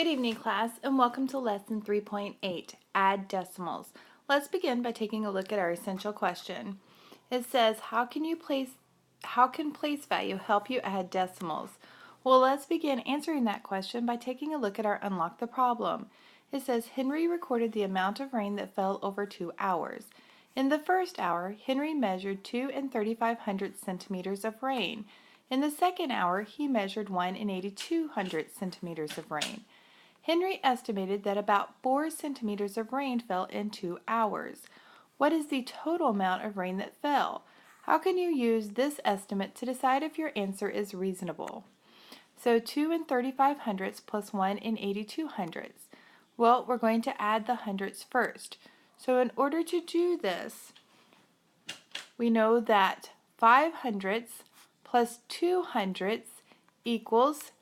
Good evening, class, and welcome to Lesson 3.8, Add Decimals. Let's begin by taking a look at our essential question. It says, how can place value help you add decimals? Well, let's begin answering that question by taking a look at our Unlock the Problem. It says, Henry recorded the amount of rain that fell over 2 hours. In the first hour, Henry measured 2 3/500 centimeters of rain. In the second hour, he measured 1 8,200 centimeters of rain. Henry estimated that about 4 centimeters of rain fell in 2 hours. What is the total amount of rain that fell? How can you use this estimate to decide if your answer is reasonable? So 2 3/500 plus 1 8,200. Well, we're going to add the hundreds first. So in order to do this, we know that 5 hundredths plus 2 hundredths equals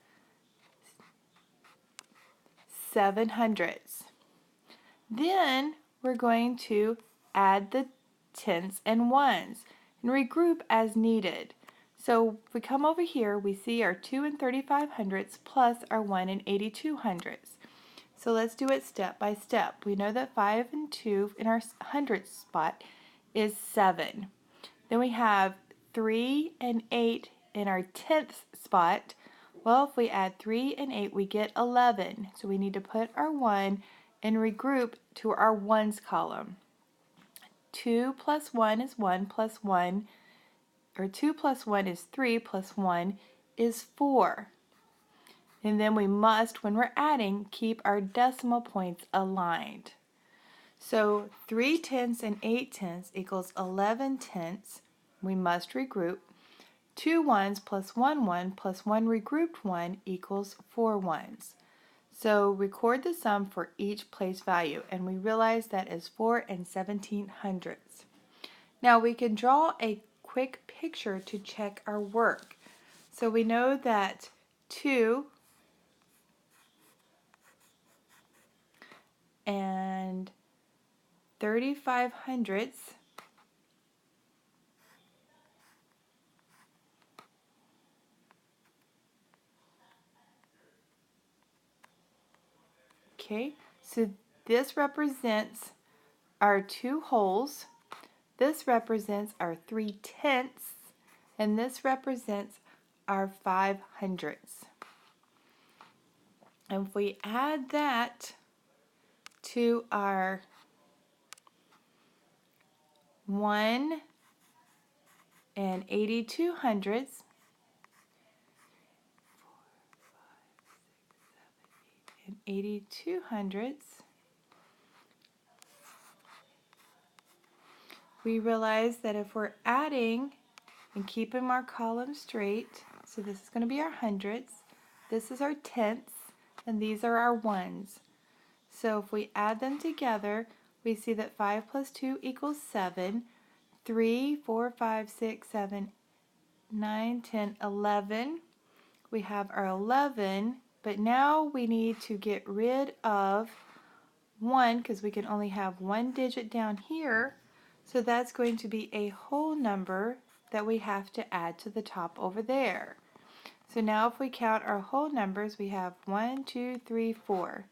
7 hundredths. Then we're going to add the tenths and ones and regroup as needed. So if we come over here, we see our 2 3/500 plus our 1 8,200. So let's do it step by step. We know that 5 and 2 in our hundredths spot is 7. Then we have 3 and 8 in our tenths spot. Well, if we add 3 and 8, we get 11. So we need to put our 1 and regroup to our ones column. 2 plus 1 is 1 plus 1, or 2 plus 1 is 3 plus 1 is 4. And then we must, when we're adding, keep our decimal points aligned. So 3 tenths and 8 tenths equals 11 tenths. We must regroup. 2 ones plus 1 1 plus 1 regrouped 1 equals 4 ones. So record the sum for each place value, and we realize that is 4 17/100. Now we can draw a quick picture to check our work. So we know that 2 and 3/500 okay, so this represents our 2 wholes, this represents our 3 tenths, and this represents our 5 hundredths. And if we add that to our 1 8,200, and 8,200, we realize that if we're adding and keeping our column straight, so this is going to be our hundredths, this is our tenths, and these are our ones. So if we add them together, we see that 5 plus 2 equals 7, 3, 4, 5, 6, 7, 9, 10, 11. We have our 11, but now we need to get rid of 1 because we can only have one digit down here. So that's going to be a whole number that we have to add to the top over there. So now if we count our whole numbers, we have 1, 2, 3, 4.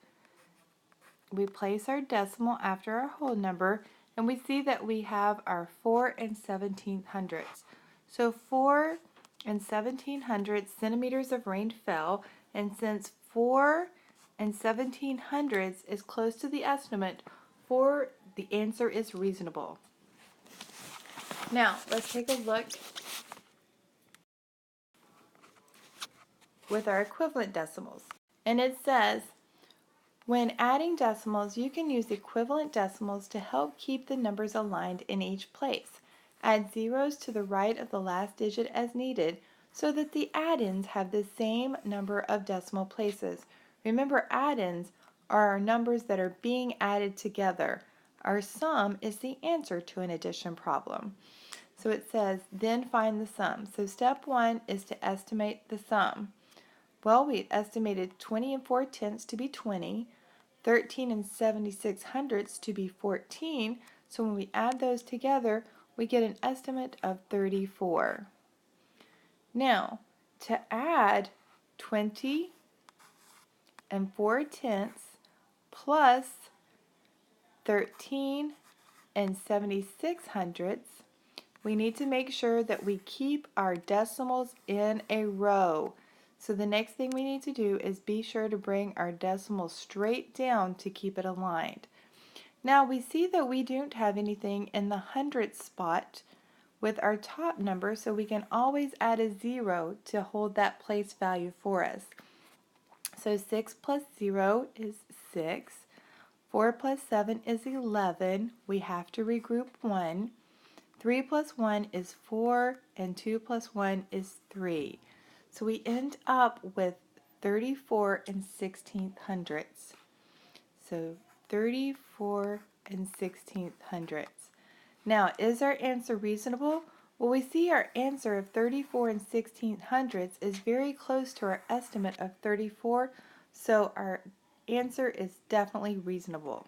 We place our decimal after our whole number, and we see that we have our 4 17/100. So 4 17/100 centimeters of rain fell, and since 4 17/100 is close to the estimate, the answer is reasonable. Now, let's take a look with our equivalent decimals. And it says, when adding decimals, you can use equivalent decimals to help keep the numbers aligned in each place. Add zeros to the right of the last digit as needed so that the add-ins have the same number of decimal places. Remember, add-ins are our numbers that are being added together. Our sum is the answer to an addition problem. So it says, then find the sum. So step 1 is to estimate the sum. Well, we estimated 20 4/10 to be 20, 13 76/100 to be 14, so when we add those together, we get an estimate of 34. Now, to add 20 and 4/10 plus 13 and 76/100. We need to make sure that we keep our decimals in a row. So the next thing we need to do is be sure to bring our decimals straight down to keep it aligned. Now we see that we don't have anything in the hundredths spot with our top number, so we can always add a 0 to hold that place value for us. So 6 plus 0 is 6. 4 plus 7 is 11. We have to regroup 1. 3 plus 1 is 4, and 2 plus 1 is 3. So we end up with 34 and 16/100. So 34 and 16/100. Now, is our answer reasonable? Well, we see our answer of 34 and 16/100 is very close to our estimate of 34, so our answer is definitely reasonable.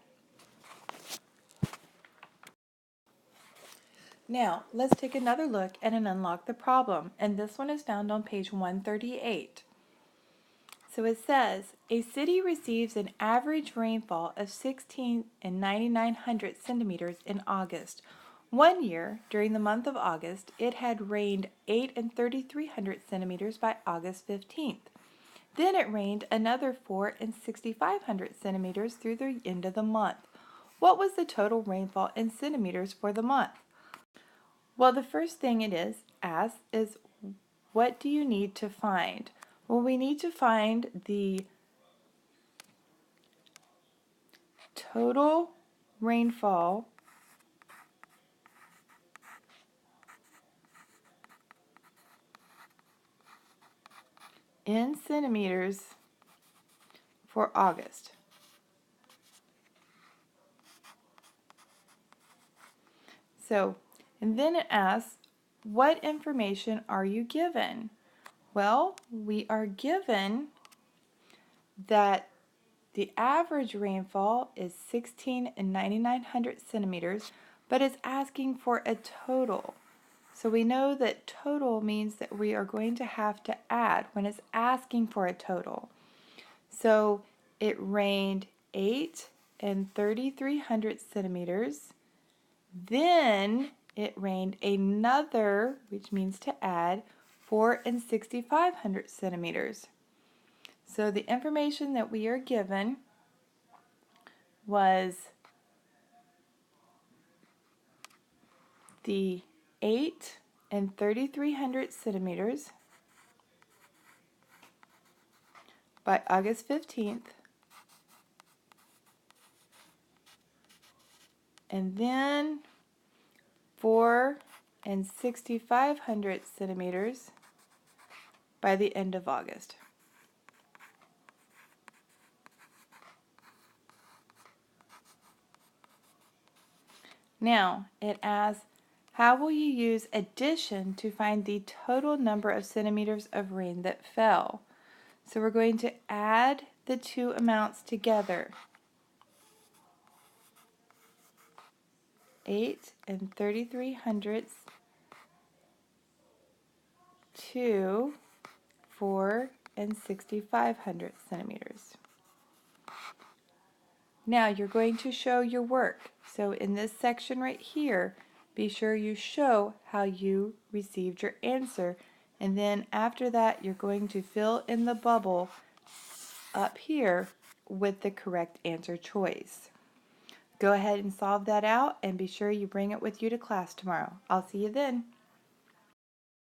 Now, let's take another look at and unlock the problem, and this one is found on page 138. So it says, a city receives an average rainfall of 16 and 99/100 centimeters in August. One year, during the month of August, it had rained 8 and 33/100 centimeters by August 15th. Then it rained another 4 and 65/100 centimeters through the end of the month. What was the total rainfall in centimeters for the month? Well, the first thing it is asked is, what do you need to find? Well, we need to find the total rainfall in centimeters for August. So, and then it asks, what information are you given? Well, we are given that the average rainfall is 16 and 99/100 centimeters, but it's asking for a total. So we know that total means that we are going to have to add when it's asking for a total. So it rained 8 and 33/100 centimeters. Then it rained another, which means to add, 4 and 65/100 centimeters. So the information that we are given was the 8 and 33/100 centimeters by August 15th, and then 4 and 65/100 centimeters by the end of August. Now, it asks, how will you use addition to find the total number of centimeters of rain that fell? So we're going to add the two amounts together. 8 and 33/100 to 4 and 65/100 centimeters. Now you're going to show your work. So in this section right here, be sure you show how you received your answer, and then after that you're going to fill in the bubble up here with the correct answer choice. Go ahead and solve that out, and be sure you bring it with you to class tomorrow. I'll see you then.